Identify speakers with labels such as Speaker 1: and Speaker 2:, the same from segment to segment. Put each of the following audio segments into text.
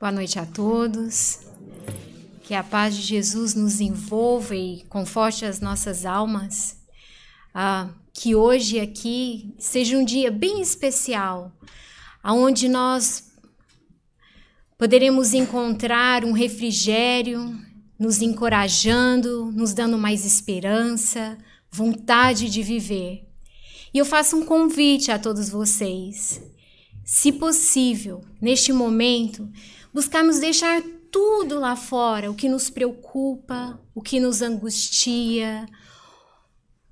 Speaker 1: Boa noite a todos. Que a paz de Jesus nos envolva e conforte as nossas almas. Que hoje aqui seja um dia bem especial, onde nós poderemos encontrar um refrigério, nos encorajando, nos dando mais esperança, vontade de viver. E eu faço um convite a todos vocês. Se possível, neste momento, buscarmos deixar tudo lá fora, o que nos preocupa, o que nos angustia,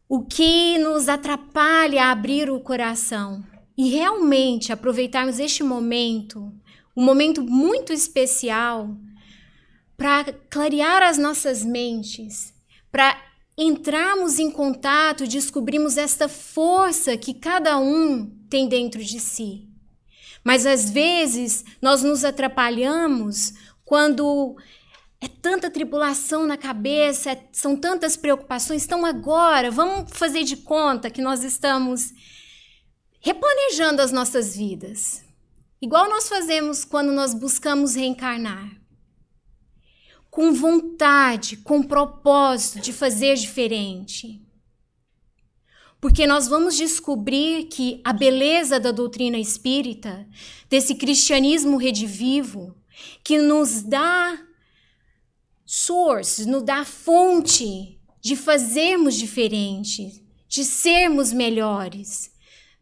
Speaker 1: o que nos atrapalha a abrir o coração e realmente aproveitarmos este momento, um momento muito especial para clarear as nossas mentes, para entrarmos em contato, descobrirmos esta força que cada um tem dentro de si. Mas às vezes nós nos atrapalhamos quando é tanta tribulação na cabeça, são tantas preocupações. Então agora vamos fazer de conta que nós estamos replanejando as nossas vidas. Igual nós fazemos quando nós buscamos reencarnar. Com vontade, com propósito de fazer diferente. Porque nós vamos descobrir que a beleza da doutrina espírita, desse cristianismo redivivo, que nos dá source, nos dá fonte de fazermos diferente, de sermos melhores.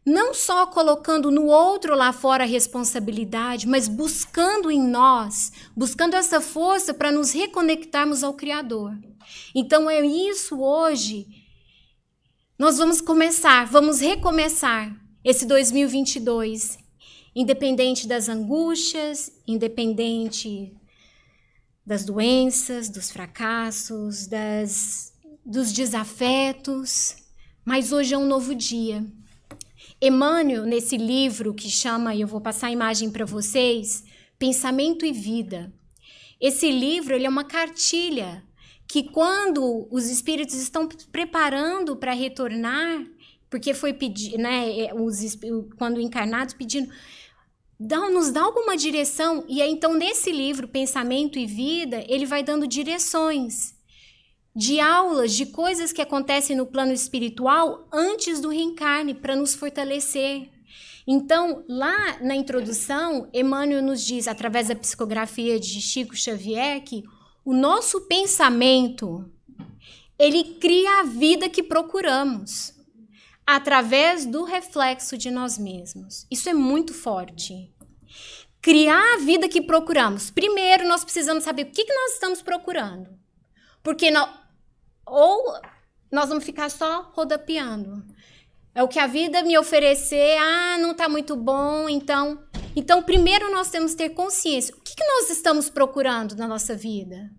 Speaker 1: Não só colocando no outro lá fora a responsabilidade, mas buscando em nós, buscando essa força para nos reconectarmos ao Criador. Então é isso hoje. Nós vamos recomeçar esse 2022, independente das angústias, independente das doenças, dos fracassos, dos desafetos, mas hoje é um novo dia. Emmanuel, nesse livro que chama, e eu vou passar a imagem para vocês, Pensamento e Vida. Esse livro ele é uma cartilha que quando os espíritos estão preparando para retornar, porque foi pedir, né, quando encarnados pedindo, nos dá alguma direção, e aí, então nesse livro, Pensamento e Vida, ele vai dando direções de aulas, de coisas que acontecem no plano espiritual antes do reencarne, para nos fortalecer. Então, lá na introdução, Emmanuel nos diz, através da psicografia de Chico Xavier, que o nosso pensamento, ele cria a vida que procuramos, através do reflexo de nós mesmos. Isso é muito forte. Criar a vida que procuramos. Primeiro, nós precisamos saber o que nós estamos procurando. Porque ou nós vamos ficar só rodapiando. É o que a vida me oferecer, não está muito bom, então primeiro nós temos que ter consciência. O que nós estamos procurando na nossa vida?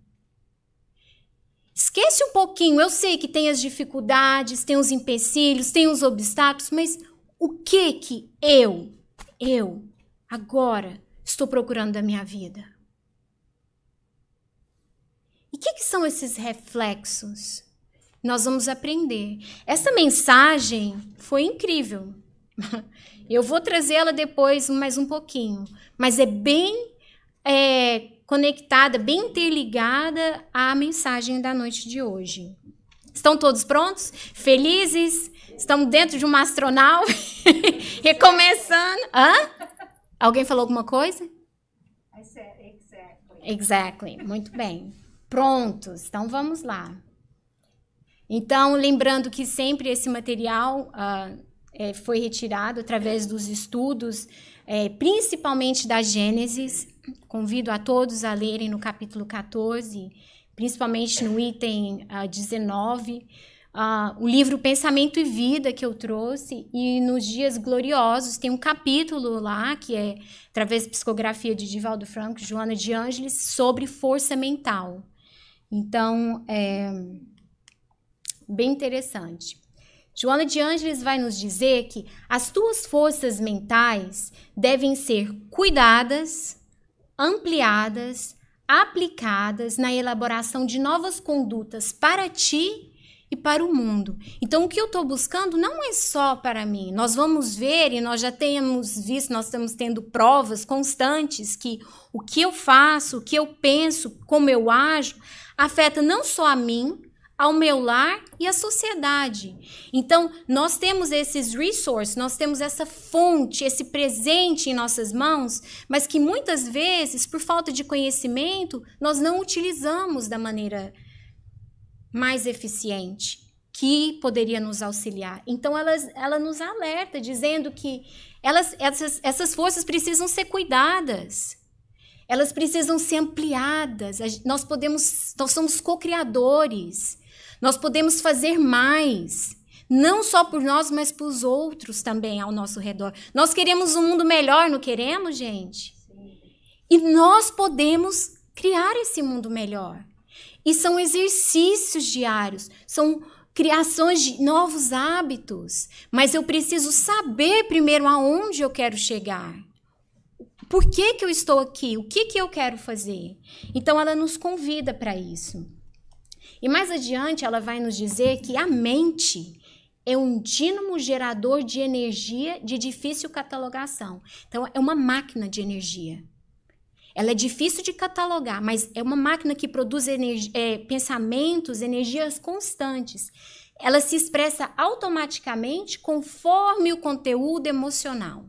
Speaker 1: Esquece um pouquinho, eu sei que tem as dificuldades, tem os empecilhos, tem os obstáculos, mas o que eu, agora, estou procurando da minha vida? E o que são esses reflexos? Nós vamos aprender. Essa mensagem foi incrível. Eu vou trazê-la depois mais um pouquinho, mas é bem conectada, bem interligada à mensagem da noite de hoje. Estão todos prontos? Felizes? Estamos dentro de uma astronave? Recomeçando. Alguém falou alguma coisa? Exactly. Muito bem. Prontos. Então, vamos lá. Então, lembrando que sempre esse material foi retirado através dos estudos, principalmente da Gênesis. Convido a todos a lerem no capítulo 14, principalmente no item 19, o livro Pensamento e Vida que eu trouxe, e nos Dias Gloriosos tem um capítulo lá, que é através da psicografia de Divaldo Franco, Joana de Ângeles, sobre força mental. Então, bem interessante. Joana de Ângeles vai nos dizer que as tuas forças mentais devem ser cuidadas, ampliadas, aplicadas na elaboração de novas condutas para ti e para o mundo. Então, o que eu estou buscando não é só para mim. Nós vamos ver, e nós já temos visto, nós estamos tendo provas constantes que o que eu faço, o que eu penso, como eu ajo, afeta não só a mim, ao meu lar e à sociedade. Então, nós temos esses resources, nós temos essa fonte, esse presente em nossas mãos, mas que muitas vezes, por falta de conhecimento, nós não utilizamos da maneira mais eficiente, que poderia nos auxiliar. Então, ela nos alerta, dizendo que essas forças precisam ser cuidadas, elas precisam ser ampliadas. Nós somos co-criadores, nós podemos fazer mais, não só por nós, mas para os outros também ao nosso redor. Nós queremos um mundo melhor, não queremos, gente? E nós podemos criar esse mundo melhor. E são exercícios diários, são criações de novos hábitos. Mas eu preciso saber primeiro aonde eu quero chegar. Por que eu estou aqui? O que eu quero fazer? Então, ela nos convida para isso. E mais adiante, ela vai nos dizer que a mente é um dínamo gerador de energia de difícil catalogação. Então, é uma máquina de energia. Ela é difícil de catalogar, mas é uma máquina que produz pensamentos, energias constantes. Ela se expressa automaticamente conforme o conteúdo emocional.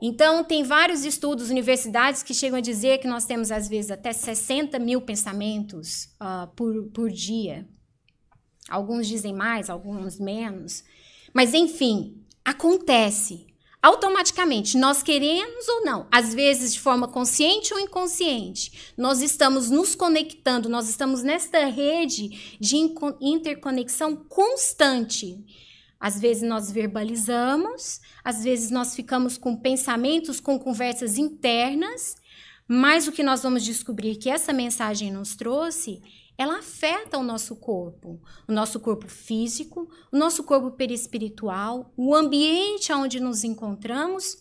Speaker 1: Então, tem vários estudos, universidades que chegam a dizer que nós temos, às vezes, até 60 mil pensamentos por dia. Alguns dizem mais, alguns menos. Mas, enfim, acontece. Automaticamente, nós queremos ou não, às vezes de forma consciente ou inconsciente, nós estamos nos conectando, nós estamos nesta rede de interconexão constante. Às vezes nós verbalizamos, às vezes nós ficamos com pensamentos, com conversas internas, mas o que nós vamos descobrir que essa mensagem nos trouxe, ela afeta o nosso corpo físico, o nosso corpo perispiritual, o ambiente onde nos encontramos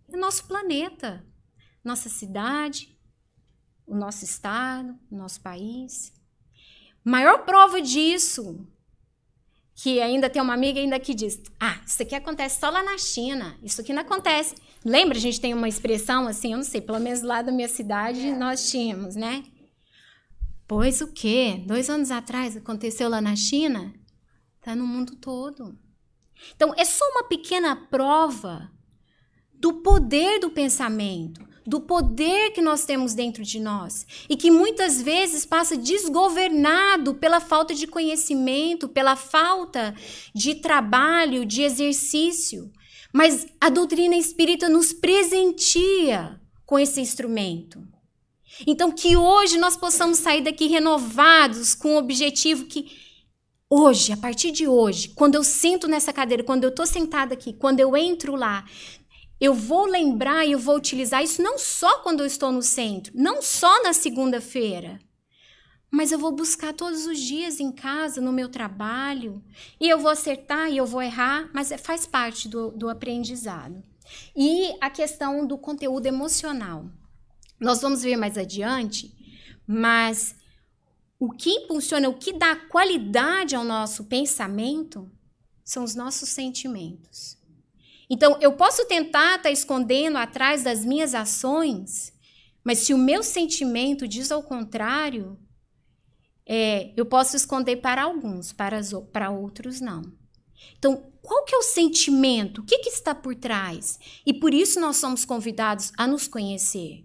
Speaker 1: e o nosso planeta, nossa cidade, o nosso estado, o nosso país. Maior prova disso, que ainda tem uma amiga ainda que diz, isso aqui acontece só lá na China, isso aqui não acontece. Lembra, a gente tem uma expressão assim, eu não sei, pelo menos lá da minha cidade nós tínhamos, né? Pois o quê? 2 anos atrás aconteceu lá na China? Está no mundo todo. Então, é só uma pequena prova do poder do pensamento, do poder que nós temos dentro de nós e que muitas vezes passa desgovernado pela falta de conhecimento, pela falta de trabalho, de exercício. Mas a doutrina espírita nos presenteia com esse instrumento. Então, que hoje nós possamos sair daqui renovados com o objetivo que hoje, a partir de hoje, quando eu sento nessa cadeira, quando eu estou sentada aqui, quando eu entro lá, eu vou lembrar e eu vou utilizar isso não só quando eu estou no centro, não só na segunda-feira, mas eu vou buscar todos os dias em casa, no meu trabalho, e eu vou acertar e eu vou errar, mas faz parte do aprendizado. E a questão do conteúdo emocional. Nós vamos ver mais adiante, mas o que impulsiona, o que dá qualidade ao nosso pensamento são os nossos sentimentos. Então, eu posso tentar estar escondendo atrás das minhas ações, mas se o meu sentimento diz ao contrário, eu posso esconder para alguns, para outros não. Então, qual que é o sentimento? O que está por trás? E por isso nós somos convidados a nos conhecer.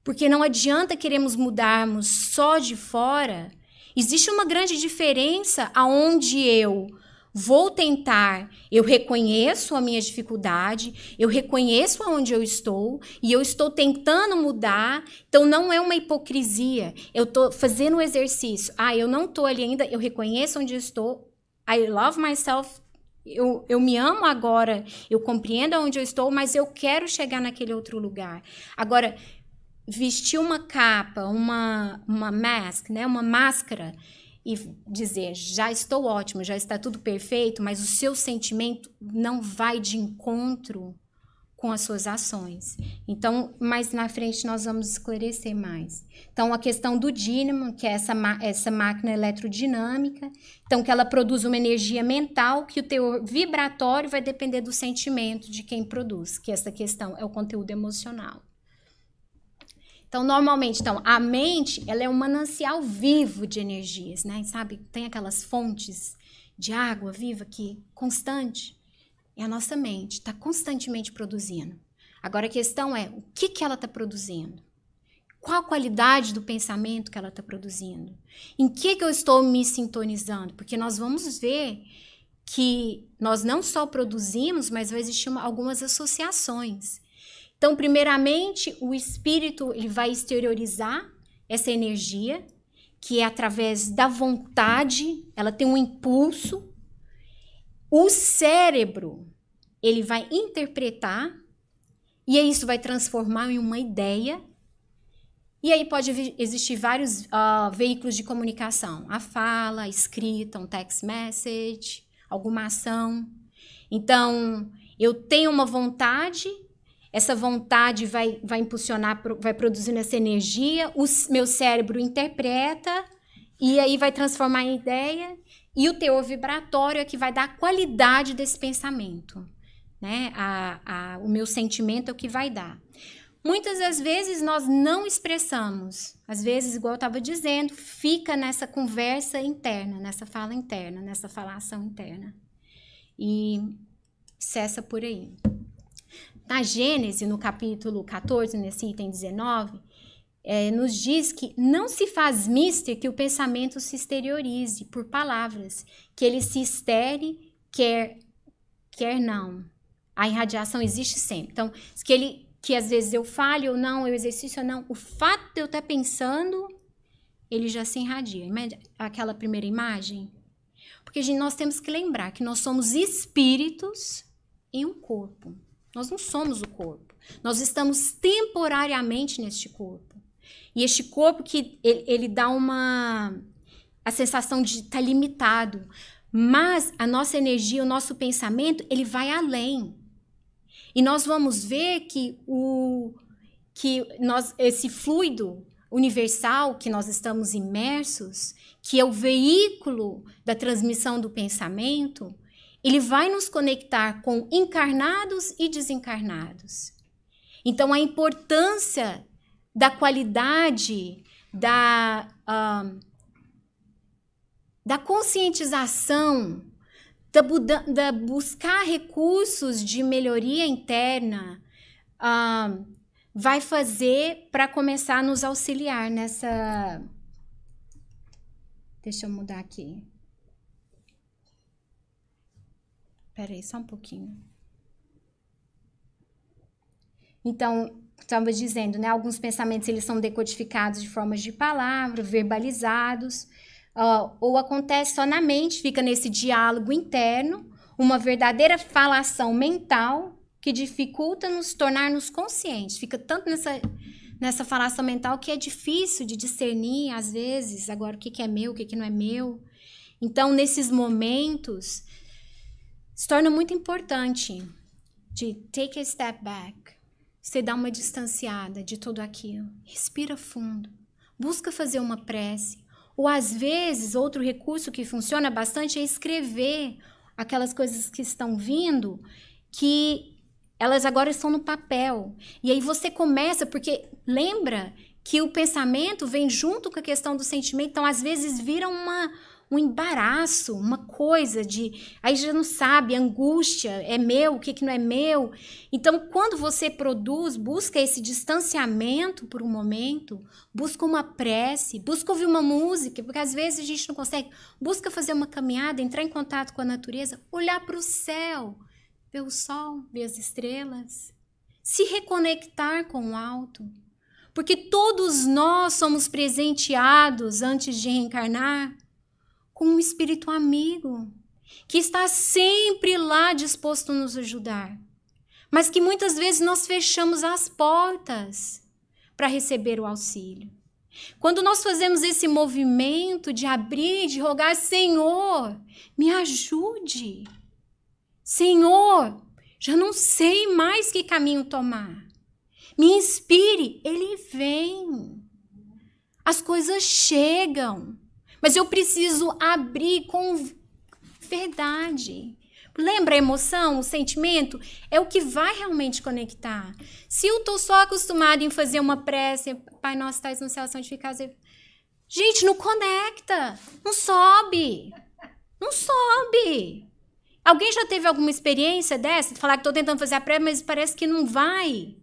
Speaker 1: Porque não adianta queremos mudarmos só de fora. Existe uma grande diferença aonde eu vou tentar, eu reconheço a minha dificuldade, eu reconheço aonde eu estou e eu estou tentando mudar. Então, não é uma hipocrisia. Eu estou fazendo um exercício. Eu não estou ali ainda, eu reconheço onde eu estou. I love myself. Eu me amo agora, eu compreendo aonde eu estou, mas eu quero chegar naquele outro lugar. Agora, vestir uma capa, uma mask, né, uma máscara e dizer, já estou ótimo, já está tudo perfeito, mas o seu sentimento não vai de encontro com as suas ações. Então, mais na frente nós vamos esclarecer mais. Então, a questão do dínamo, que é essa máquina eletrodinâmica, então que ela produz uma energia mental, que o teor vibratório vai depender do sentimento de quem produz, que essa questão é o conteúdo emocional. Então, normalmente, a mente, ela é um manancial vivo de energias, né? Sabe? Tem aquelas fontes de água viva que constante. E a nossa mente está constantemente produzindo. Agora a questão é, o que ela está produzindo? Qual a qualidade do pensamento que ela está produzindo? Em que eu estou me sintonizando? Porque nós vamos ver que nós não só produzimos, mas vai existir algumas associações. Então, primeiramente, o espírito ele vai exteriorizar essa energia, que é através da vontade, ela tem um impulso. O cérebro, ele vai interpretar, e aí isso vai transformar em uma ideia, e aí pode existir vários veículos de comunicação, a fala, a escrita, um text message, alguma ação. Então, eu tenho uma vontade, essa vontade vai impulsionar, vai produzindo essa energia, o meu cérebro interpreta, e aí vai transformar em ideia, e o teor vibratório é que vai dar a qualidade desse pensamento, né? O meu sentimento é o que vai dar. Muitas das vezes nós não expressamos, às vezes, igual eu estava dizendo, fica nessa conversa interna, nessa fala interna, nessa falação interna. E cessa por aí. Na Gênesis, no capítulo 14, nesse item 19, nos diz que não se faz mister que o pensamento se exteriorize por palavras, que ele se extere, quer não. A irradiação existe sempre. Então, que às vezes eu fale ou não, eu exercício ou não, o fato de eu estar pensando, ele já se irradia. Aquela primeira imagem? Porque, gente, nós temos que lembrar que nós somos espíritos em um corpo. Nós não somos o corpo. Nós estamos temporariamente neste corpo. E este corpo que ele dá a sensação de estar limitado. Mas a nossa energia, o nosso pensamento, ele vai além. E nós vamos ver que esse fluido universal que nós estamos imersos, que é o veículo da transmissão do pensamento, ele vai nos conectar com encarnados e desencarnados. Então, a importância da qualidade, da conscientização, da buscar recursos de melhoria interna, vai fazer para começar a nos auxiliar nessa... Deixa eu mudar aqui. Espera aí, só um pouquinho. Então, estava dizendo, né? Alguns pensamentos eles são decodificados de formas de palavra, verbalizados, ou acontece só na mente, fica nesse diálogo interno, uma verdadeira falação mental que dificulta nos tornar-nos conscientes. Fica tanto nessa falação mental que é difícil de discernir, às vezes, agora o que é meu, o que não é meu. Então, nesses momentos, se torna muito importante de take a step back. Você dá uma distanciada de tudo aquilo. Respira fundo. Busca fazer uma prece. Ou, às vezes, outro recurso que funciona bastante é escrever aquelas coisas que estão vindo, que elas agora estão no papel. E aí você começa, porque lembra que o pensamento vem junto com a questão do sentimento. Então, às vezes, vira um embaraço, uma coisa de... Aí já não sabe, angústia, é meu, o que não é meu. Então, quando você produz, busca esse distanciamento por um momento, busca uma prece, busca ouvir uma música, porque às vezes a gente não consegue. Busca fazer uma caminhada, entrar em contato com a natureza, olhar para o céu, ver o sol, ver as estrelas, se reconectar com o alto. Porque todos nós somos presenteados antes de reencarnar com um espírito amigo, que está sempre lá disposto a nos ajudar, mas que muitas vezes nós fechamos as portas para receber o auxílio. Quando nós fazemos esse movimento de abrir, de rogar, Senhor, me ajude, Senhor, Já não sei mais que caminho tomar. Me inspire, ele vem. As coisas chegam, mas eu preciso abrir com verdade. Lembra a emoção, o sentimento? É o que vai realmente conectar. Se eu estou só acostumada em fazer uma prece, Pai Nosso, estais no céu, santificado. Gente, não conecta, não sobe, não sobe. Alguém já teve alguma experiência dessa? De falar que estou tentando fazer a prece, mas parece que não vai.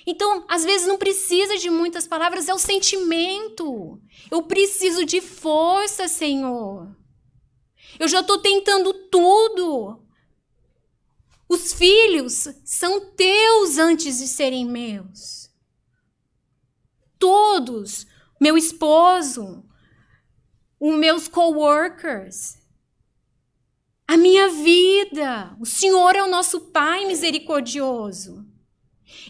Speaker 1: Então, às vezes não precisa de muitas palavras, é o sentimento. Eu preciso de força, Senhor. Eu já estou tentando tudo. Os filhos são teus antes de serem meus. Todos, meu esposo, os meus coworkers, a minha vida. O Senhor é o nosso Pai misericordioso.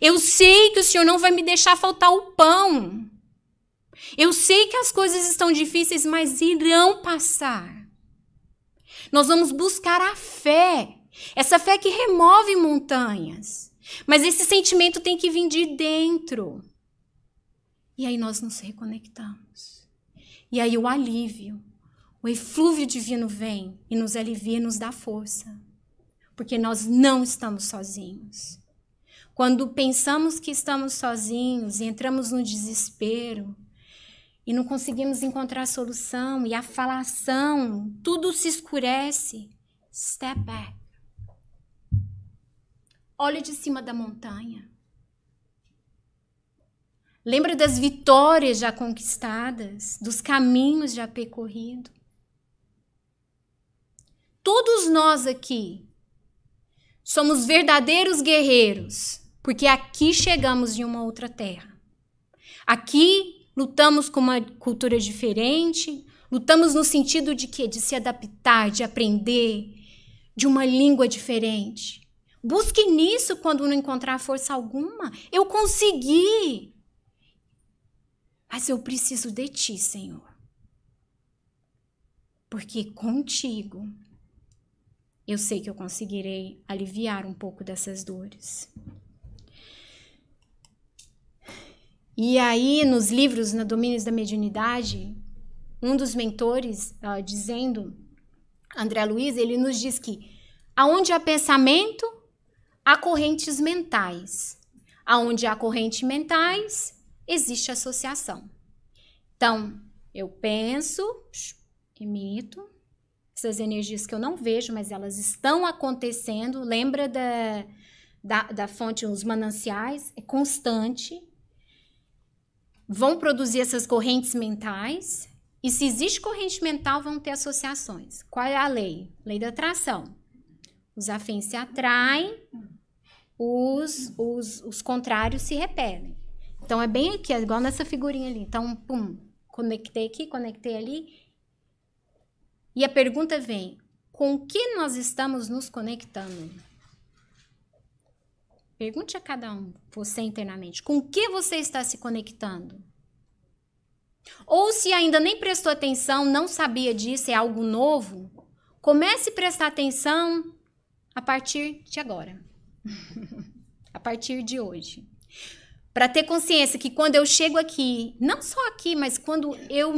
Speaker 1: Eu sei que o Senhor não vai me deixar faltar o pão. Eu sei que as coisas estão difíceis, mas irão passar. Nós vamos buscar a fé. Essa fé que remove montanhas. Mas esse sentimento tem que vir de dentro. E aí nós nos reconectamos. E aí o alívio, o eflúvio divino vem e nos alivia e nos dá força. Porque nós não estamos sozinhos. Quando pensamos que estamos sozinhos e entramos no desespero e não conseguimos encontrar solução e a falação, tudo se escurece. Step back. Olha de cima da montanha. Lembra das vitórias já conquistadas, dos caminhos já percorridos. Todos nós aqui somos verdadeiros guerreiros, porque aqui chegamos de uma outra terra. Aqui lutamos com uma cultura diferente, lutamos no sentido de quê? De se adaptar, de aprender, de uma língua diferente. Busque nisso quando não encontrar força alguma. Eu consegui. Mas eu preciso de ti, Senhor. Porque contigo eu sei que eu conseguirei aliviar um pouco dessas dores. E aí, nos livros, na Domínios da Mediunidade, um dos mentores, dizendo, André Luiz, ele nos diz que aonde há pensamento, há correntes mentais. Aonde há correntes mentais, existe associação. Então, eu penso, emito, essas energias que eu não vejo, mas elas estão acontecendo. Lembra da fonte, os mananciais? É constante. Vão produzir essas correntes mentais. E se existe corrente mental, vão ter associações. Qual é a lei? Lei da atração. Os afins se atraem, os contrários se repelem. Então, é bem aqui, é igual nessa figurinha ali. Então, pum, conectei aqui, conectei ali. E a pergunta vem, com que nós estamos nos conectando? Pergunte a cada um, você internamente, com que você está se conectando? Ou se ainda nem prestou atenção, não sabia disso, é algo novo, comece a prestar atenção a partir de agora. A partir de hoje. Para ter consciência que quando eu chego aqui, não só aqui, mas quando eu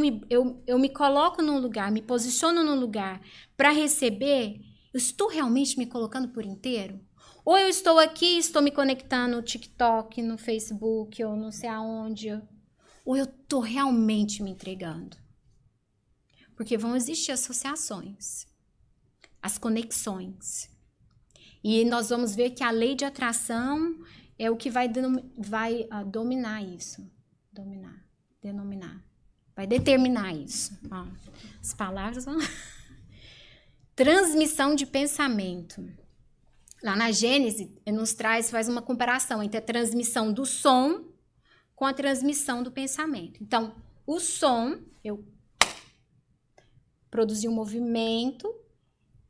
Speaker 1: me coloco num lugar, me posiciono num lugar para receber, eu estou realmente me colocando por inteiro? Ou eu estou aqui, estou me conectando no TikTok, no Facebook, ou não sei aonde, ou eu estou realmente me entregando? Porque vão existir associações, as conexões. E nós vamos ver que a lei de atração é o que vai dominar isso. Denominar. Vai determinar isso. Ó, as palavras vão... Transmissão de pensamento. Lá na Gênesis, faz uma comparação entre a transmissão do som com a transmissão do pensamento. Então, o som, eu produzi um movimento,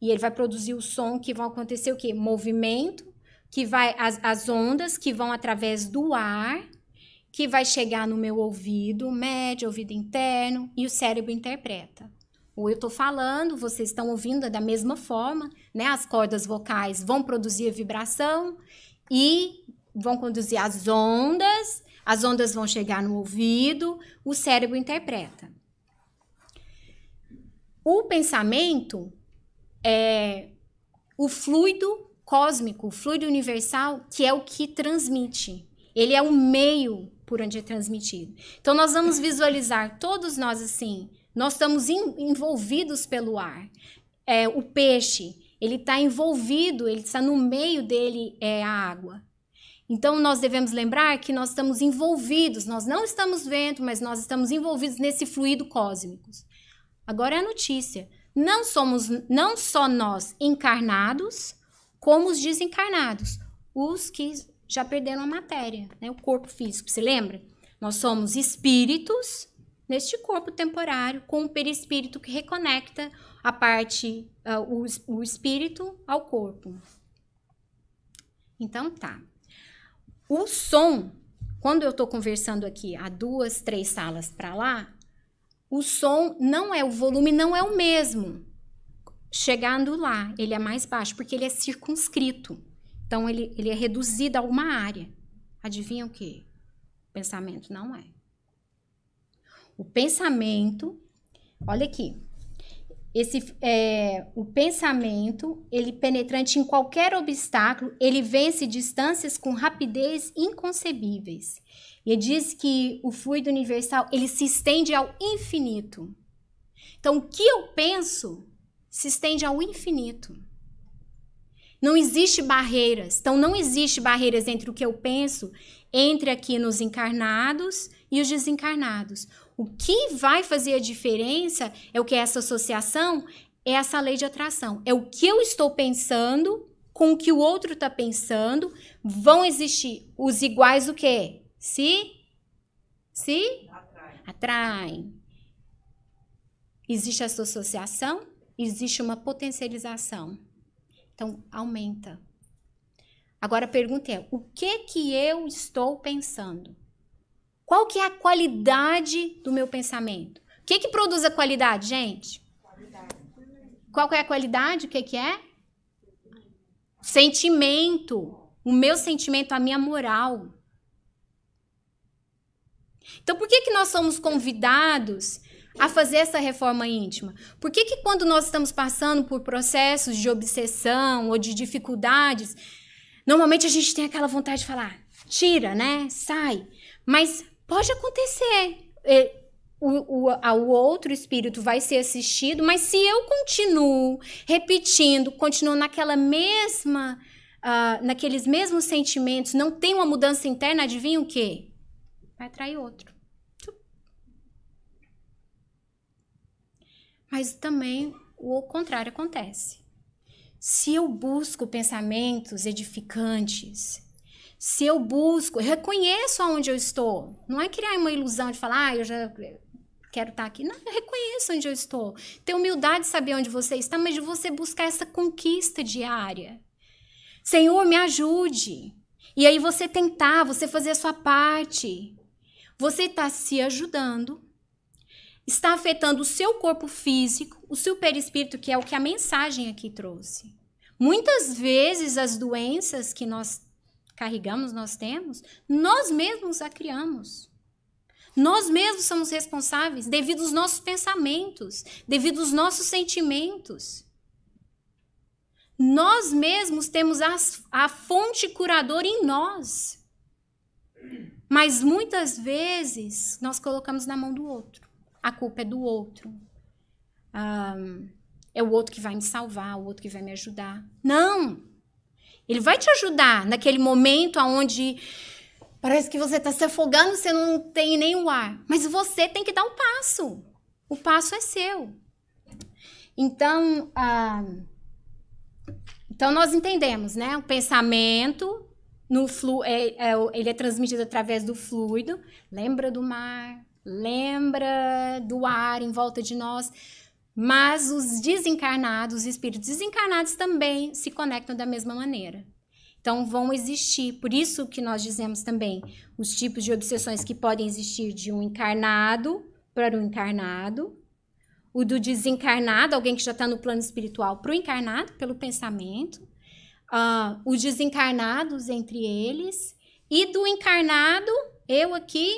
Speaker 1: e ele vai produzir o som que vão acontecer o quê? Movimento, que vai as ondas que vão através do ar, que vai chegar no meu ouvido médio, ouvido interno, e o cérebro interpreta. Ou eu estou falando, vocês estão ouvindo da mesma forma, né? As cordas vocais vão produzir vibração e vão conduzir as ondas vão chegar no ouvido, o cérebro interpreta. O pensamento é o fluido cósmico, o fluido universal, que é o que transmite. Ele é o meio por onde é transmitido. Então, nós vamos visualizar, todos nós assim, nós estamos envolvidos pelo ar. O peixe, ele está envolvido, ele está no meio dele, a água. Então, nós devemos lembrar que nós estamos envolvidos, nós não estamos vendo, mas nós estamos envolvidos nesse fluido cósmico. Agora é a notícia. Não só nós encarnados, como os desencarnados, os que já perderam a matéria, né? O corpo físico, você lembra? Nós somos espíritos neste corpo temporário, com um perispírito que reconecta a parte, o espírito ao corpo. Então tá. O som, quando eu estou conversando aqui há 2, 3 salas para lá, o som não é, o volume não é o mesmo. Chegando lá, ele é mais baixo, porque ele é circunscrito. Então, ele é reduzido a uma área. Adivinha o quê? O pensamento não é. O pensamento, olha aqui, o pensamento, ele penetrante em qualquer obstáculo, ele vence distâncias com rapidez inconcebíveis. E ele diz que o fluido universal, ele se estende ao infinito. Então, o que eu penso se estende ao infinito. Não existe barreiras. Então, não existe barreiras entre o que eu penso, entre aqui nos encarnados e os desencarnados. O que vai fazer a diferença é o que é essa associação, é essa lei de atração. É o que eu estou pensando com o que o outro está pensando. Vão existir os iguais o quê? Se atraem. Existe essa associação, existe uma potencialização. Então, aumenta. Agora a pergunta é, o que eu estou pensando? Qual que é a qualidade do meu pensamento? O que produz a qualidade, gente? Qual que é a qualidade? O que é? Sentimento. O meu sentimento, a minha moral. Então, por que nós somos convidados a fazer essa reforma íntima? Por que quando nós estamos passando por processos de obsessão ou de dificuldades, normalmente a gente tem aquela vontade de falar, tira, né? Sai. Mas pode acontecer. O outro espírito vai ser assistido, mas se eu continuo repetindo, continuo naquela mesma, naqueles mesmos sentimentos, não tem uma mudança interna, adivinha o quê? Vai atrair outro. Mas também o contrário acontece. Se eu busco pensamentos edificantes, se eu busco, eu reconheço aonde eu estou. Não é criar uma ilusão de falar, eu já quero estar aqui. Não, eu reconheço onde eu estou. Ter humildade de saber onde você está, mas de você buscar essa conquista diária. Senhor, me ajude. E aí você tentar, você fazer a sua parte. Você está se ajudando. Está afetando o seu corpo físico, o seu perispírito, que é o que a mensagem aqui trouxe. Muitas vezes as doenças que nós carregamos, nós temos, nós mesmos a criamos. Nós mesmos somos responsáveis devido aos nossos pensamentos, devido aos nossos sentimentos. Nós mesmos temos a fonte curadora em nós. Mas muitas vezes nós colocamos na mão do outro. A culpa é do outro. É o outro que vai me salvar, o outro que vai me ajudar. Não! Ele vai te ajudar naquele momento onde parece que você está se afogando, você não tem nem o ar. Mas você tem que dar o passo. O passo é seu. Então, nós entendemos, né? O pensamento, ele é transmitido através do fluido. Lembra do mar, lembra do ar em volta de nós. Mas os desencarnados, os espíritos desencarnados também se conectam da mesma maneira. Então, vão existir, por isso que nós dizemos também, os tipos de obsessões que podem existir de um encarnado para um encarnado, o do desencarnado, alguém que já está no plano espiritual, para o encarnado, pelo pensamento, os desencarnados entre eles, e do encarnado, eu aqui,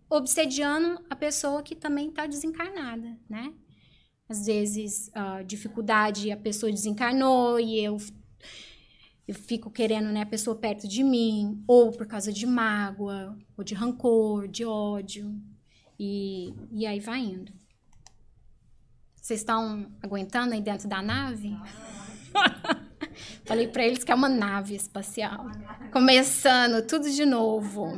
Speaker 1: obsediando a pessoa que também está desencarnada, né? Às vezes, dificuldade, a pessoa desencarnou e eu fico querendo, né, a pessoa perto de mim, ou por causa de mágoa, ou de rancor, de ódio, e aí vai indo. Vocês estão aguentando aí dentro da nave? Falei para eles que é uma nave espacial. Começando tudo de novo.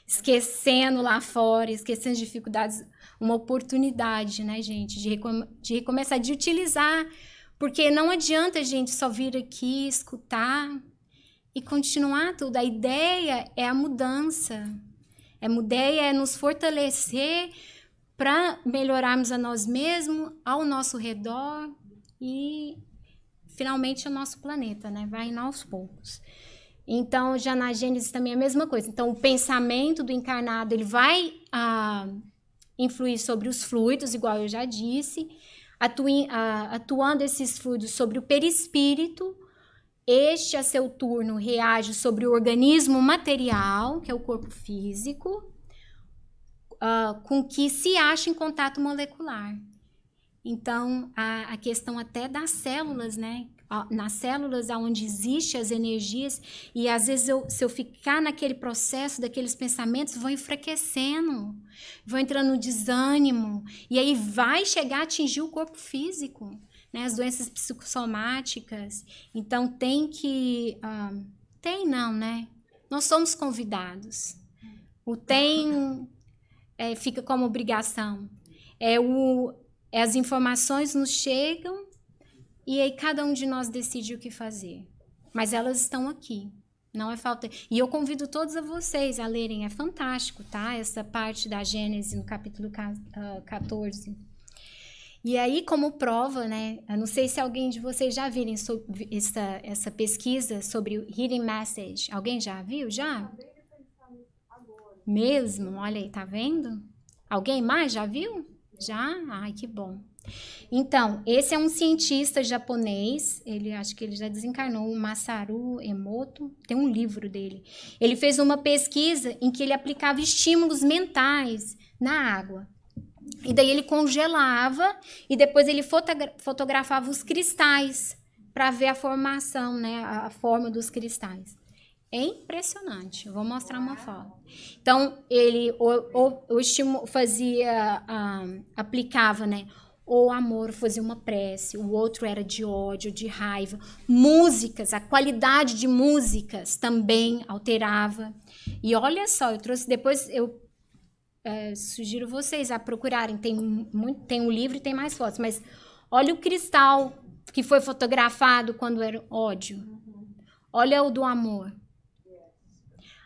Speaker 1: Esquecendo lá fora, esquecendo as dificuldades. Uma oportunidade, né, gente, de recomeçar, de utilizar. Porque não adianta a gente só vir aqui, escutar e continuar tudo. A ideia é a mudança. A ideia é nos fortalecer para melhorarmos a nós mesmos, ao nosso redor e, finalmente, ao nosso planeta, né? Vai indo aos poucos. Então, já na Gênesis também é a mesma coisa. Então, o pensamento do encarnado, ele vai influir sobre os fluidos, igual eu já disse, atuando esses fluidos sobre o perispírito. Este, a seu turno, reage sobre o organismo material, que é o corpo físico, com que se acha em contato molecular. Então, a questão até das células, né? Nas células onde existem as energias, e às vezes se eu ficar naquele processo, daqueles pensamentos, vão enfraquecendo, vão entrando no desânimo, e aí vai chegar a atingir o corpo físico, né? As doenças psicossomáticas. Então, não, né? Nós somos convidados. O tem fica como obrigação. As informações nos chegam e aí cada um de nós decide o que fazer. Mas elas estão aqui. Não é falta. E eu convido todos a vocês a lerem. É fantástico, tá? Essa parte da Gênesis no capítulo 14. E aí, como prova, né? Eu não sei se alguém de vocês já viram essa pesquisa sobre o Hidden Message. Alguém já viu? Já? Mesmo? Olha aí, tá vendo? Alguém mais já viu? Já? Ai, que bom. Então, esse é um cientista japonês, acho que ele já desencarnou, o Masaru Emoto, tem um livro dele. Ele fez uma pesquisa em que ele aplicava estímulos mentais na água. E daí ele congelava e depois ele fotografava os cristais para ver a formação, né, a forma dos cristais. É impressionante. Eu vou mostrar uma foto. Então, ele aplicava, né? O amor, fazia uma prece, o outro era de ódio, de raiva. Músicas, a qualidade de músicas também alterava. E olha só, eu trouxe depois, eu sugiro vocês a procurarem. Tem um livro e tem mais fotos, mas olha o cristal que foi fotografado quando era ódio. Olha o do amor.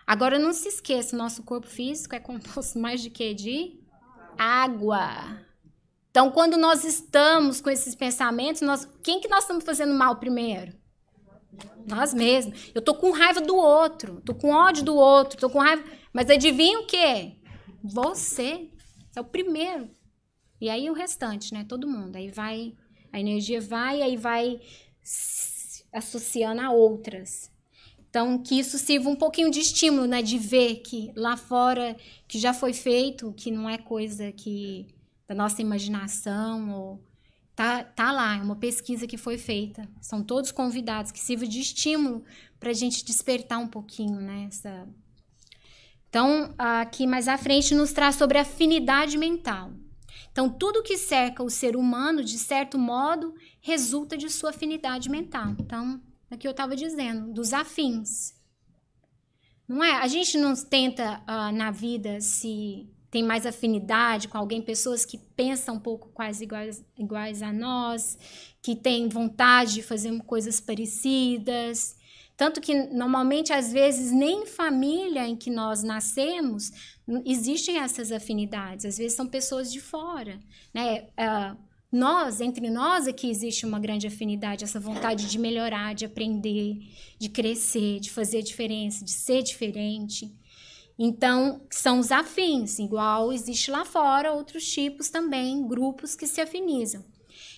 Speaker 1: Agora, não se esqueça, nosso corpo físico é composto mais de quê? De água. Então, quando nós estamos com esses pensamentos, quem que nós estamos fazendo mal primeiro? Nós mesmos. Eu tô com raiva do outro, tô com ódio do outro, tô com raiva... Mas adivinha o quê? Você é o primeiro. E aí o restante, né? Todo mundo. Aí vai, a energia vai, aí vai associando a outras. Então, que isso sirva um pouquinho de estímulo, né? De ver que lá fora, que já foi feito, que não é coisa da nossa imaginação, ou tá lá, é uma pesquisa que foi feita. São todos convidados, que sirva de estímulo para a gente despertar um pouquinho, né? Então, aqui mais à frente nos traz sobre afinidade mental. Então, tudo que cerca o ser humano, de certo modo, resulta de sua afinidade mental. Então, aqui eu estava dizendo, dos afins. Não é? A gente não tenta na vida se tem mais afinidade com alguém, pessoas que pensam um pouco quase iguais a nós, que têm vontade de fazer coisas parecidas. Tanto que, normalmente, às vezes, nem em família em que nós nascemos, existem essas afinidades. Às vezes, são pessoas de fora, né? Entre nós aqui existe uma grande afinidade, essa vontade de melhorar, de aprender, de crescer, de fazer diferença, de ser diferente. Então, são os afins, igual existe lá fora outros tipos também, grupos que se afinizam.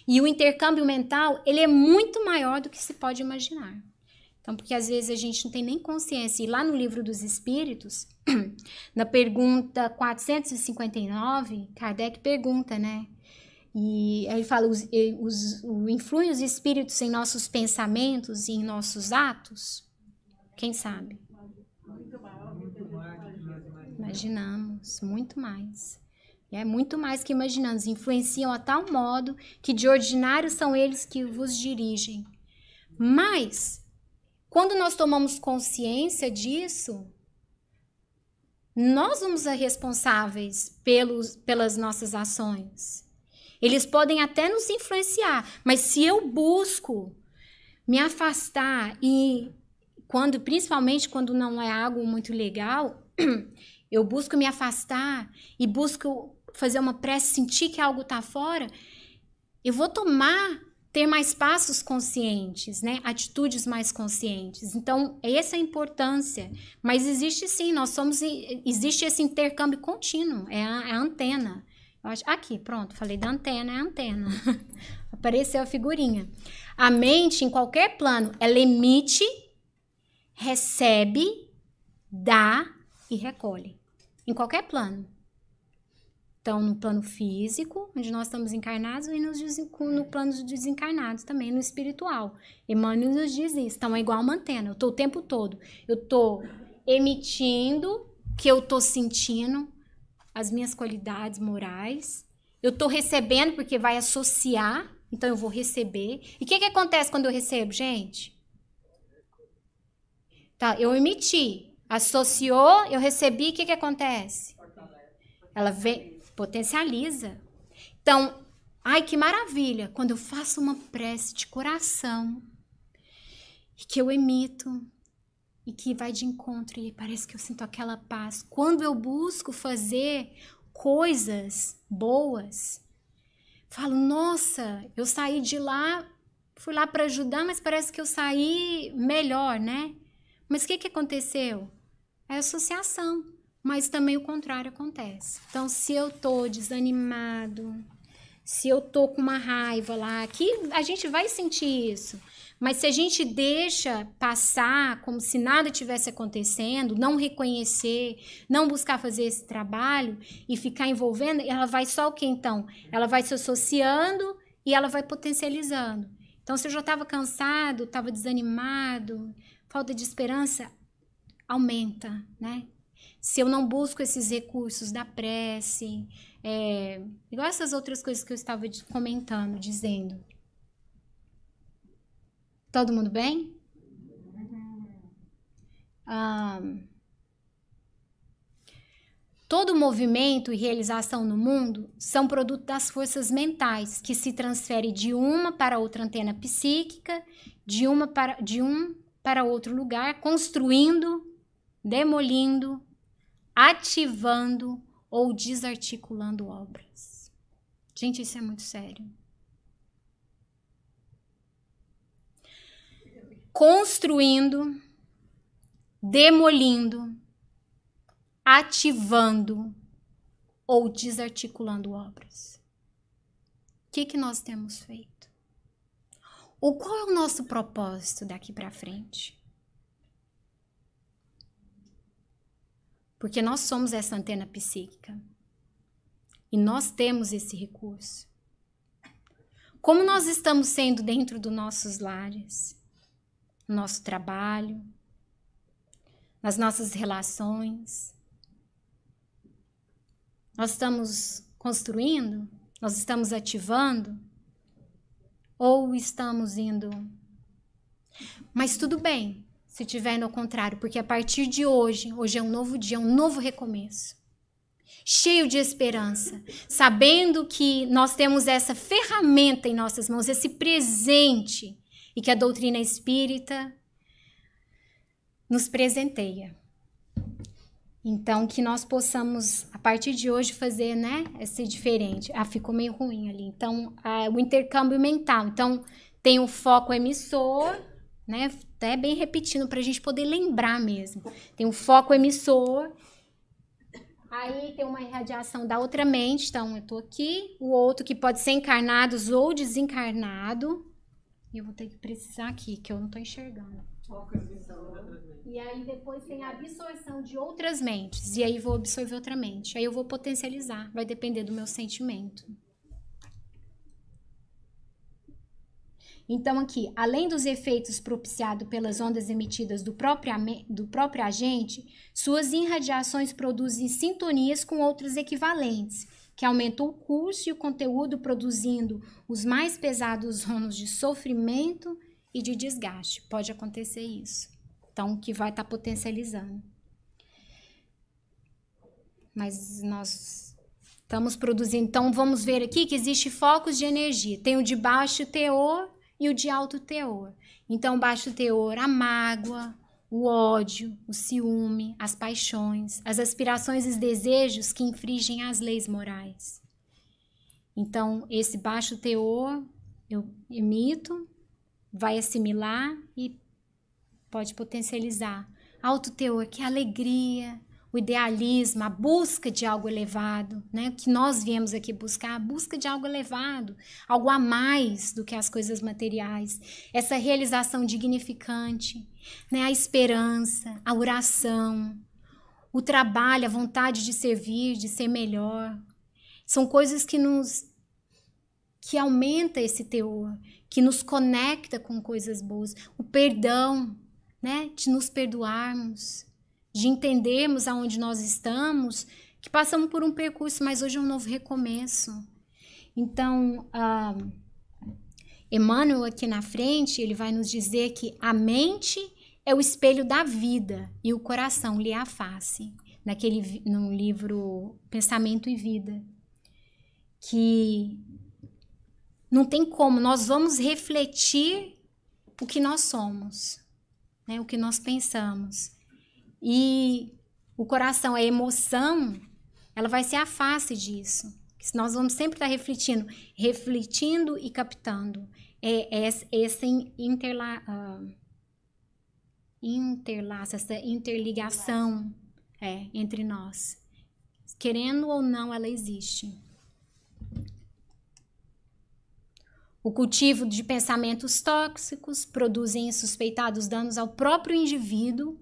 Speaker 1: E o intercâmbio mental, ele é muito maior do que se pode imaginar. Então, porque às vezes a gente não tem nem consciência. E lá no Livro dos Espíritos, na pergunta 459, Kardec pergunta, né? E ele fala, influem os espíritos em nossos pensamentos e em nossos atos? Quem sabe? Imaginamos, muito mais. É muito mais que imaginamos. Influenciam a tal modo que de ordinário são eles que vos dirigem. Mas, quando nós tomamos consciência disso, nós somos os responsáveis pelas nossas ações. Eles podem até nos influenciar, mas se eu busco me afastar e principalmente quando não é algo muito legal, eu busco me afastar e busco fazer uma prece, sentir que algo está fora, eu vou ter mais passos conscientes, né? Atitudes mais conscientes. Então, essa é a importância. Mas existe sim, existe esse intercâmbio contínuo, é a antena. Aqui, pronto, falei da antena, é a antena. Apareceu a figurinha. A mente, em qualquer plano, ela emite, recebe, dá e recolhe. Em qualquer plano. Então, no plano físico, onde nós estamos encarnados, e no plano dos desencarnados também, no espiritual. Emmanuel nos diz isso. Então, é igual uma antena. Eu estou o tempo todo. Eu estou emitindo o que eu estou sentindo, as minhas qualidades morais. Eu estou recebendo, porque vai associar. Então, eu vou receber. E o que acontece quando eu recebo, gente? Tá, eu emiti. Associou, eu recebi, o que acontece? Ela vem, potencializa. Então, ai, que maravilha, quando eu faço uma prece de coração, e que eu emito, e que vai de encontro, e parece que eu sinto aquela paz. Quando eu busco fazer coisas boas, falo, nossa, eu saí de lá, fui lá para ajudar, mas parece que eu saí melhor, né? Mas o que aconteceu? É associação, mas também o contrário acontece. Então, se eu tô desanimado, se eu tô com uma raiva lá, aqui a gente vai sentir isso. Mas se a gente deixa passar como se nada tivesse acontecendo, não reconhecer, não buscar fazer esse trabalho e ficar envolvendo, ela vai só o quê então? Ela vai se associando e ela vai potencializando. Então, se eu já estava cansado, estava desanimado, falta de esperança, aumenta, né? Se eu não busco esses recursos da prece, igual essas outras coisas que eu estava comentando, dizendo. Todo mundo bem? Todo movimento e realização no mundo são produto das forças mentais que se transferem de uma para outra antena psíquica, de um para outro lugar, construindo, demolindo, ativando ou desarticulando obras. Gente, isso é muito sério. Construindo, demolindo, ativando ou desarticulando obras. O que nós temos feito? Ou qual é o nosso propósito daqui para frente? Porque nós somos essa antena psíquica. E nós temos esse recurso. Como nós estamos sendo dentro dos nossos lares, no nosso trabalho, nas nossas relações? Nós estamos construindo? Nós estamos ativando? Ou estamos indo? Mas tudo bem. Se tiver no contrário, porque a partir de hoje é um novo dia, um novo recomeço. Cheio de esperança, sabendo que nós temos essa ferramenta em nossas mãos, esse presente, e que a doutrina espírita nos presenteia. Então, que nós possamos, a partir de hoje, fazer, né, esse diferente. Ficou meio ruim ali. Então, o intercâmbio mental. Então, tem o foco emissor, né, até bem repetindo para a gente poder lembrar mesmo. Tem o foco emissor Aí tem uma irradiação da outra mente, então eu tô aqui. O outro que pode ser encarnados ou desencarnado. E eu vou ter que precisar aqui, que eu não tô enxergando. E aí depois tem a absorção de outras mentes. E aí vou absorver outra mente. Aí eu vou potencializar. Vai depender do meu sentimento. Então aqui, além dos efeitos propiciados pelas ondas emitidas do próprio agente, suas irradiações produzem sintonias com outros equivalentes, que aumentam o curso e o conteúdo, produzindo os mais pesados ramos de sofrimento e de desgaste. Pode acontecer isso. Então, que vai estar potencializando. Mas nós estamos produzindo. Então, vamos ver aqui que existe focos de energia. Tem o de baixo teor e o de alto teor. Então, baixo teor, a mágoa, o ódio, o ciúme, as paixões, as aspirações e os desejos que infringem as leis morais. Então, esse baixo teor eu emito, vai assimilar e pode potencializar. Alto teor, que é a alegria, o idealismo, a busca de algo elevado, né? Que nós viemos aqui buscar, a busca de algo elevado, algo a mais do que as coisas materiais. Essa realização dignificante, né? A esperança, a oração, o trabalho, a vontade de servir, de ser melhor. São coisas que aumenta esse teor, que nos conecta com coisas boas. O perdão, né? De nos perdoarmos, de entendermos aonde nós estamos, que passamos por um percurso, mas hoje é um novo recomeço. Então, Emmanuel aqui na frente, ele vai nos dizer que a mente é o espelho da vida e o coração lhe é a face, no livro Pensamento e Vida, que não tem como, nós vamos refletir o que nós somos, né, o que nós pensamos. E o coração, a emoção, ela vai ser a face disso. Nós vamos sempre estar refletindo e captando. Essa essa interligação entre nós. Querendo ou não, ela existe. O cultivo de pensamentos tóxicos produzem insuspeitados danos ao próprio indivíduo,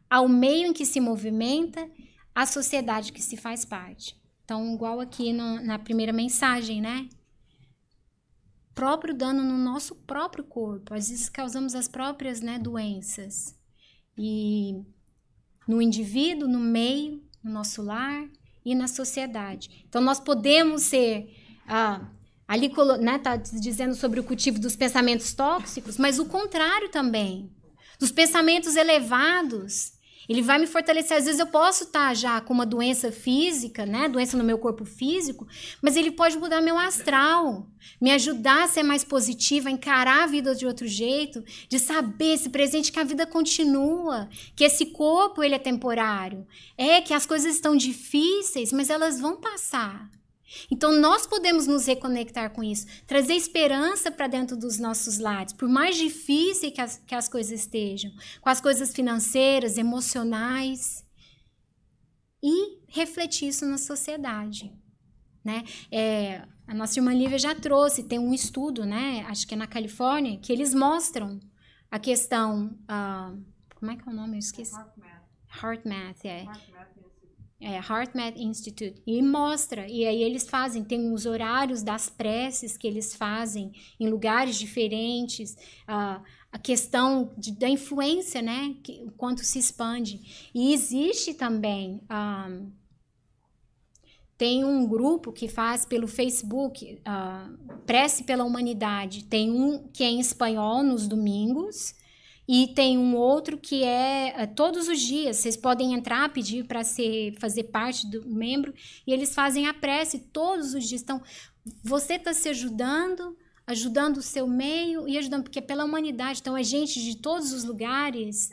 Speaker 1: ao meio em que se movimenta, à sociedade que se faz parte. Então, igual aqui na primeira mensagem, né? Próprio dano no nosso próprio corpo. Às vezes causamos as próprias, né, doenças. E no indivíduo, no meio, no nosso lar e na sociedade. Então, nós podemos ser... ali, né, tá dizendo sobre o cultivo dos pensamentos tóxicos, mas o contrário também. Dos pensamentos elevados... Ele vai me fortalecer. Às vezes eu posso estar já com uma doença física, né? Doença no meu corpo físico, mas ele pode mudar meu astral, me ajudar a ser mais positiva, a encarar a vida de outro jeito, de saber esse presente que a vida continua, que esse corpo ele é temporário, que as coisas estão difíceis, mas elas vão passar. Então, nós podemos nos reconectar com isso, trazer esperança para dentro dos nossos lares, por mais difícil que as coisas estejam, com as coisas financeiras, emocionais, e refletir isso na sociedade, né? A nossa irmã Lívia já trouxe, tem um estudo, né? Acho que é na Califórnia, que eles mostram a questão, como é que é o nome? Eu esqueci. HeartMath, HeartMath Institute, e mostra, e aí eles fazem, tem os horários das preces que eles fazem em lugares diferentes, a questão da influência, né, o quanto se expande. E existe também, tem um grupo que faz pelo Facebook, Prece pela Humanidade, tem um que é em espanhol nos domingos, e tem um outro que é todos os dias. Vocês podem entrar, pedir para fazer parte do membro, e eles fazem a prece todos os dias. Então, você está se ajudando o seu meio e ajudando, porque é pela humanidade. Então, é gente de todos os lugares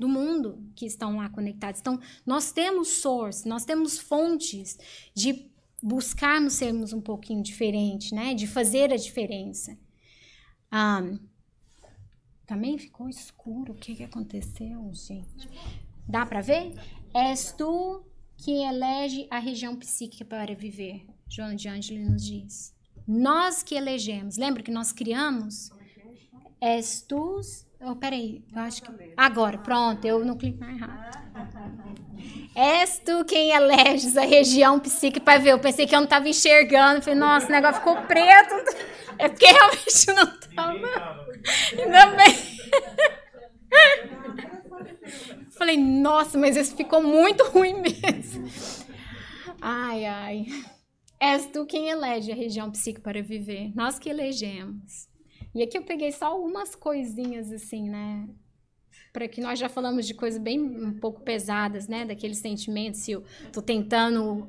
Speaker 1: do mundo que estão lá conectados. Então, nós temos source, nós temos fontes de buscarmos sermos um pouquinho diferente, né? De fazer a diferença. Também ficou escuro. O que aconteceu, gente? Dá para ver? És tu que elege a região psíquica para viver, Joana de Ângeles nos diz. Nós que elegemos. Lembra que nós criamos? És tu... Oh, peraí, eu acho que... Agora, pronto, eu não clico mais rápido. És tu quem eleges a região psíquica para ver. Eu pensei que eu não estava enxergando. Falei, nossa, o negócio ficou preto. É porque realmente não estava. Ainda bem. Falei, nossa, mas isso ficou muito ruim mesmo. Ai, ai. És tu quem elege a região psíquica para viver. Nós que elegemos. E aqui eu peguei só algumas coisinhas assim, né? Para que nós já falamos de coisas bem um pouco pesadas, né? Daqueles sentimentos, se eu tô tentando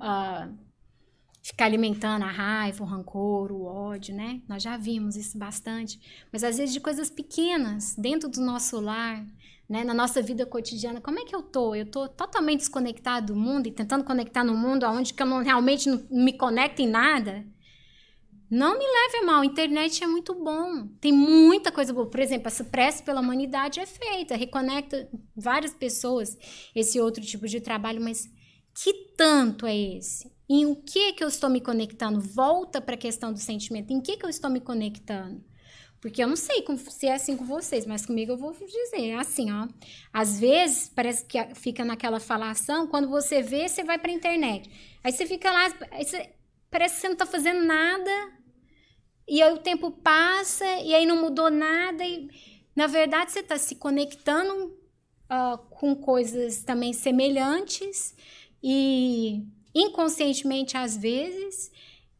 Speaker 1: ficar alimentando a raiva, o rancor, o ódio, né? Nós já vimos isso bastante. Mas às vezes de coisas pequenas, dentro do nosso lar, né? Na nossa vida cotidiana. Como é que eu tô? Eu tô totalmente desconectado do mundo e tentando conectar no mundo onde que eu realmente não me conecto em nada. Não me leve a mal, a internet é muito bom, tem muita coisa boa. Por exemplo, essa prece pela humanidade é feita, reconecta várias pessoas, esse outro tipo de trabalho, mas que tanto é esse? Em o que eu estou me conectando? Volta para a questão do sentimento, em que eu estou me conectando? Porque eu não sei se é assim com vocês, mas comigo eu vou dizer, é assim, ó. Às vezes, parece que fica naquela falação, quando você vê, você vai para a internet. Aí você fica lá, parece que você não está fazendo nada, e aí o tempo passa, e aí não mudou nada, e na verdade você está se conectando com coisas também semelhantes, e inconscientemente às vezes,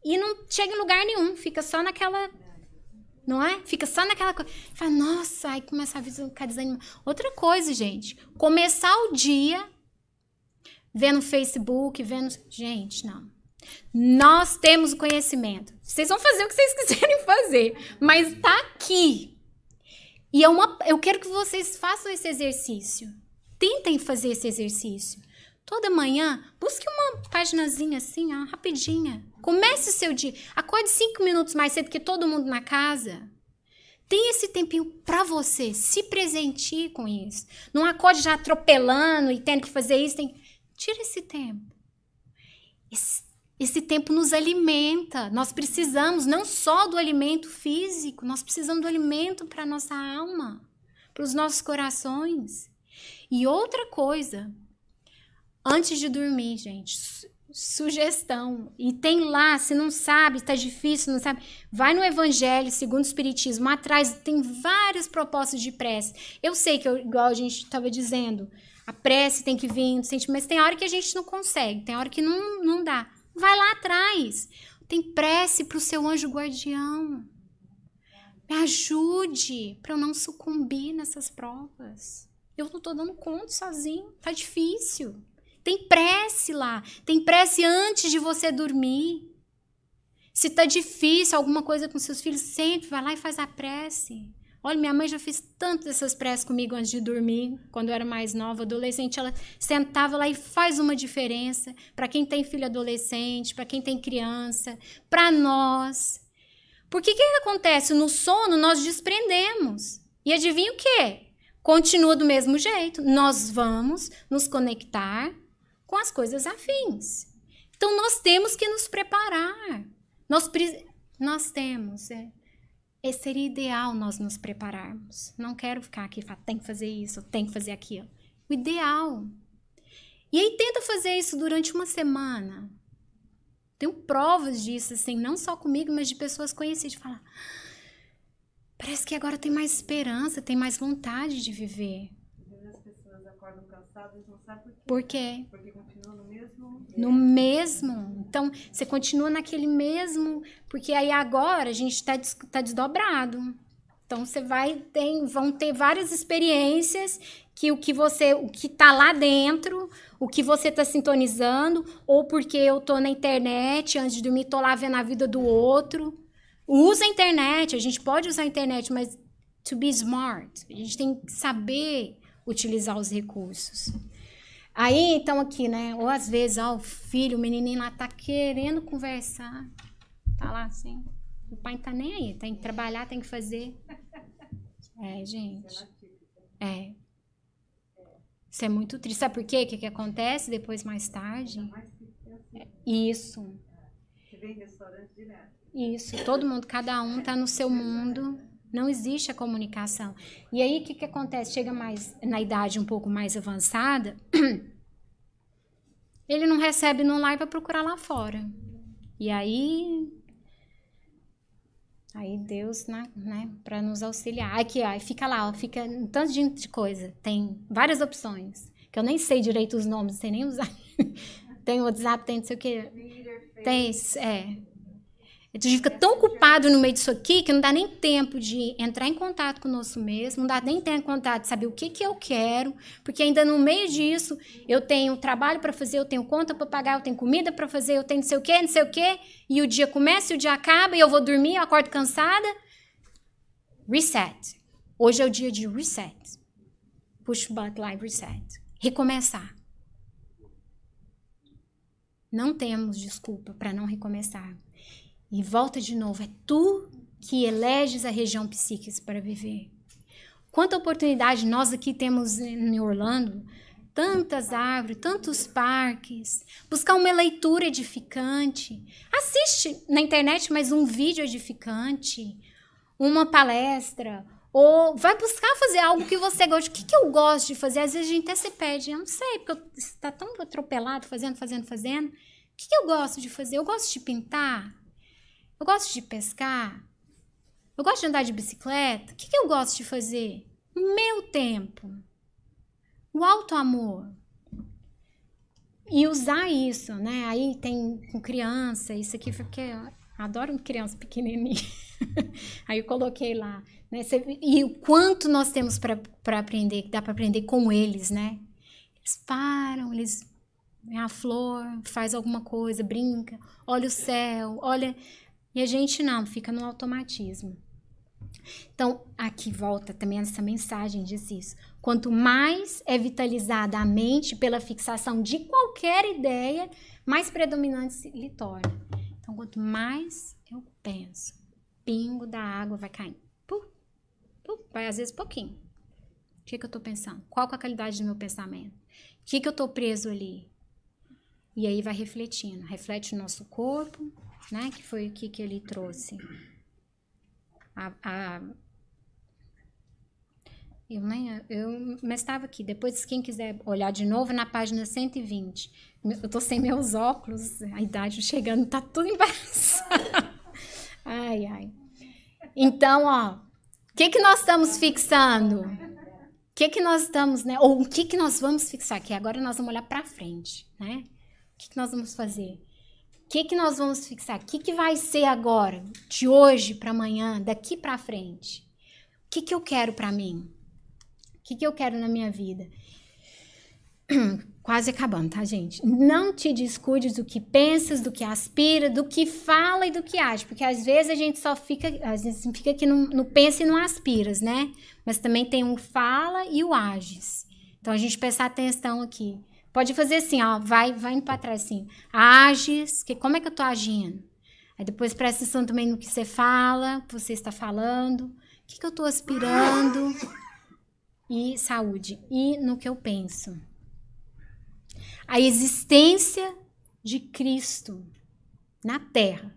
Speaker 1: e não chega em lugar nenhum, fica só naquela, não é? Fica só naquela coisa, fala, nossa, aí começa a ficar desanimado. Outra coisa, gente, começar o dia vendo Facebook, gente, não. Nós temos o conhecimento. Vocês vão fazer o que vocês quiserem fazer, mas tá aqui. E eu quero que vocês façam esse exercício. Tentem fazer esse exercício. Toda manhã, busque uma paginazinha assim, ó, rapidinha. Comece o seu dia. Acorde 5 minutos mais cedo que todo mundo na casa. Tem esse tempinho para você. Se presenteie com isso. Não acorde já atropelando e tendo que fazer isso. Tira esse tempo. Esse tempo nos alimenta. Nós precisamos não só do alimento físico, nós precisamos do alimento para a nossa alma, para os nossos corações. E outra coisa, antes de dormir, gente, sugestão. E tem lá, se não sabe, está difícil, não sabe, vai no Evangelho segundo o Espiritismo, atrás tem várias propostas de prece. Eu sei que, igual a gente estava dizendo, a prece tem que vir, mas tem hora que a gente não consegue, tem hora que não dá. Vai lá atrás. Tem prece para o seu anjo guardião. Me ajude para eu não sucumbir nessas provas. Eu não estou dando conta sozinho. Tá difícil. Tem prece lá. Tem prece antes de você dormir. Se tá difícil alguma coisa com seus filhos, sempre vai lá e faz a prece. Olha, minha mãe já fez tantas dessas preces comigo antes de dormir, quando eu era mais nova, adolescente, ela sentava lá e faz uma diferença para quem tem filho adolescente, para quem tem criança, para nós. Porque o que acontece? No sono nós desprendemos. E adivinha o quê? Continua do mesmo jeito. Nós vamos nos conectar com as coisas afins. Então nós temos que nos preparar. Nós temos, seria ideal nós nos prepararmos. Não quero ficar aqui e falar, tem que fazer isso, tem que fazer aquilo. O ideal. E aí tenta fazer isso durante uma semana. Tenho provas disso, assim, não só comigo, mas de pessoas conhecidas. De falar, parece que agora tem mais esperança, tem mais vontade de viver.
Speaker 2: As pessoas acordam cansadas, não sabem
Speaker 1: por quê.
Speaker 2: Porque continuam no mesmo...
Speaker 1: No mesmo. Então, você continua naquele mesmo... Porque aí agora a gente está desdobrado. Então, vão ter várias experiências que o que está lá dentro, o que você está sintonizando, ou porque eu estou na internet, antes de dormir, estou lá vendo a vida do outro. Usa a internet, a gente pode usar a internet, mas to be smart. A gente tem que saber utilizar os recursos. Aí, então, aqui, né? Ou às vezes, o filho, o menininho lá tá querendo conversar. Tá lá assim. O pai não tá nem aí. Tem que trabalhar, tem que fazer. Gente. Isso é muito triste. Sabe por quê? O que acontece depois, mais tarde? Isso.
Speaker 2: Você vê em restaurante direto.
Speaker 1: Isso. Todo mundo, cada um tá no seu mundo. Não existe a comunicação. E aí, o que acontece? Chega mais na idade um pouco mais avançada, ele não recebe no lar e vai procurar lá fora. E aí Deus, né, para nos auxiliar. Aqui, ó, fica lá, ó, fica um tanto de coisa. Tem várias opções, que eu nem sei direito os nomes, não sei nem usar. Tem o WhatsApp, tem não sei o quê. Tem, A gente fica tão ocupado no meio disso aqui que não dá nem tempo de entrar em contato conosco mesmo, não dá nem tempo de contato de saber o que eu quero, porque ainda no meio disso eu tenho trabalho para fazer, eu tenho conta para pagar, eu tenho comida para fazer, eu tenho não sei o quê, e o dia começa e o dia acaba e eu vou dormir, eu acordo cansada. Reset. Hoje é o dia de reset. Push button lá, reset. Recomeçar. Não temos desculpa para não recomeçar. E volta de novo, é tu que eleges a região psíquica para viver. Quanta oportunidade nós aqui temos em Orlando, tantas árvores, tantos parques, buscar uma leitura edificante, assiste na internet mais um vídeo edificante, uma palestra, ou vai buscar fazer algo que você gosta. O que eu gosto de fazer? Às vezes a gente até se pede, eu não sei, porque você está tão atropelado, fazendo. O que eu gosto de fazer? Eu gosto de pintar. Eu gosto de pescar. Eu gosto de andar de bicicleta. O que eu gosto de fazer? O meu tempo. O auto-amor. E usar isso, né? Aí tem com criança, isso aqui foi porque eu adoro criança pequenininha. Aí eu coloquei lá. Né? E o quanto nós temos para aprender, que dá para aprender com eles, né? Eles param, eles... A flor, faz alguma coisa, brinca, olha o céu, olha... E a gente não, fica no automatismo. Então, aqui volta também essa mensagem, diz isso. Quanto mais é vitalizada a mente pela fixação de qualquer ideia, mais predominante se lhe torna. Então, quanto mais eu penso, pingo da água vai caindo. Vai às vezes pouquinho. O que eu estou pensando? Qual que é a qualidade do meu pensamento? O que eu estou preso ali? E aí vai refletindo. Reflete o nosso corpo, né? Que foi o que ele trouxe. Mas estava aqui. Depois, quem quiser olhar de novo, na página 120. Eu tô sem meus óculos, a idade chegando, tá tudo embaraçado. Ai. Então, ó, o que nós estamos fixando? O que nós estamos, né? Ou o que nós vamos fixar? Que agora nós vamos olhar para frente, né? O que nós vamos fazer? O que nós vamos fixar? O que vai ser agora, de hoje para amanhã, daqui para frente? O que eu quero para mim? O que eu quero na minha vida? Quase acabando, tá, gente? Não te descuides do que pensas, do que aspira, do que fala e do que age. Porque às vezes a gente só fica, às vezes fica aqui no pensa e no aspiras, né? Mas também tem o fala e o ages. Então a gente prestar atenção aqui. Pode fazer assim, ó, vai indo para trás assim. Ages, como é que eu tô agindo? Aí depois presta atenção também no que você fala, que você está falando. O que eu tô aspirando? E saúde. E no que eu penso. A existência de Cristo na Terra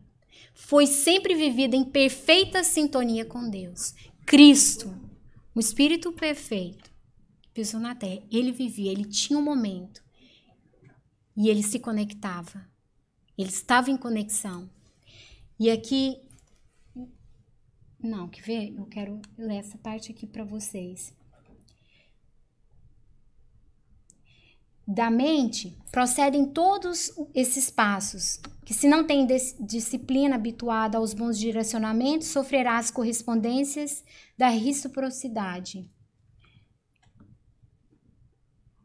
Speaker 1: foi sempre vivida em perfeita sintonia com Deus. Cristo, o Espírito perfeito, pisou na Terra. Ele vivia, ele tinha um momento. E ele se conectava. Ele estava em conexão. E aqui... Não, quer ver? Eu quero ler essa parte aqui para vocês. Da mente procedem todos esses passos, que se não tem disciplina habituada aos bons direcionamentos, sofrerá as correspondências da reciprocidade.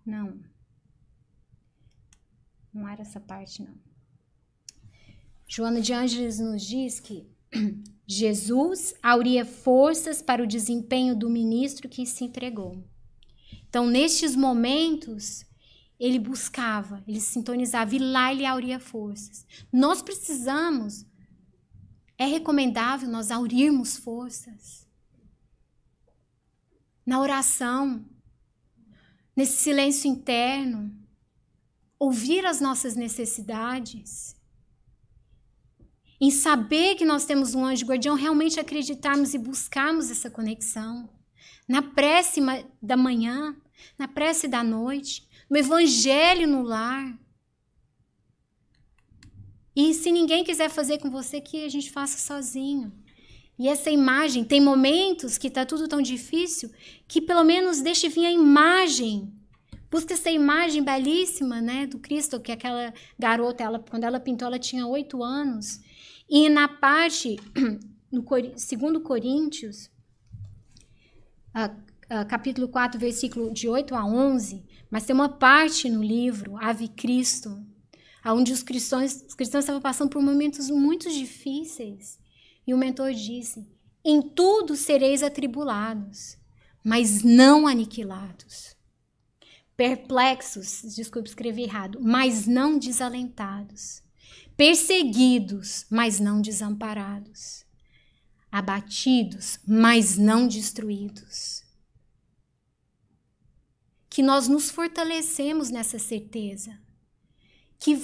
Speaker 1: Não era essa parte, não. Joana de Ângeles nos diz que Jesus auria forças para o desempenho do ministro que se entregou. Então, nestes momentos... Ele buscava, ele sintonizava e lá ele auria forças. Nós precisamos, é recomendável nós aurirmos forças. Na oração, nesse silêncio interno, ouvir as nossas necessidades, em saber que nós temos um anjo guardião, realmente acreditarmos e buscarmos essa conexão, na prece da manhã, na prece da noite, no evangelho no lar. E se ninguém quiser fazer com você, que a gente faça sozinho. E essa imagem, tem momentos que está tudo tão difícil, que pelo menos deixe vir a imagem. Busca essa imagem belíssima, né, do Cristo, que aquela garota, quando ela pintou, ela tinha 8 anos. E na parte, no 2 Coríntios, capítulo 4, versículo de 8 a 11, mas tem uma parte no livro, Ave Cristo, onde os cristãos estavam passando por momentos muito difíceis. E o mentor disse: em tudo sereis atribulados, mas não aniquilados. Perplexos, desculpe, escrevi errado, mas não desalentados. Perseguidos, mas não desamparados. Abatidos, mas não destruídos. Que nós nos fortalecemos nessa certeza. Que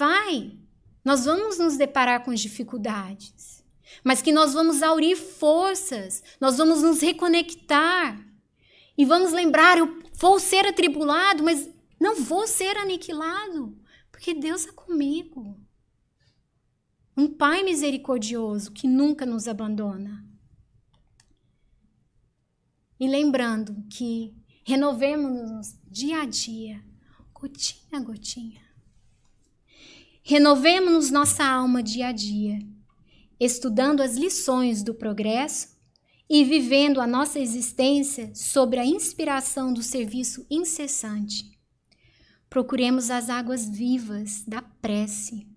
Speaker 1: nós vamos nos deparar com as dificuldades, mas que nós vamos aurir forças, nós vamos nos reconectar e vamos lembrar, eu vou ser atribulado, mas não vou ser aniquilado, porque Deus é comigo. Um Pai misericordioso que nunca nos abandona. E lembrando que renovemos-nos dia a dia, gotinha a gotinha. Renovemos nossa alma dia a dia, estudando as lições do progresso e vivendo a nossa existência sobre a inspiração do serviço incessante. Procuremos as águas vivas da prece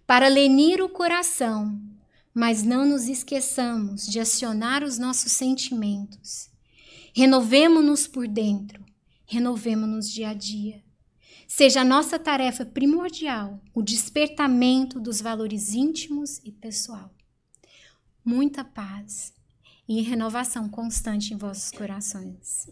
Speaker 1: para lenir o coração, mas não nos esqueçamos de acionar os nossos sentimentos. Renovemo-nos por dentro, renovemo-nos dia a dia. Seja a nossa tarefa primordial o despertamento dos valores íntimos e pessoal. Muita paz e renovação constante em vossos corações.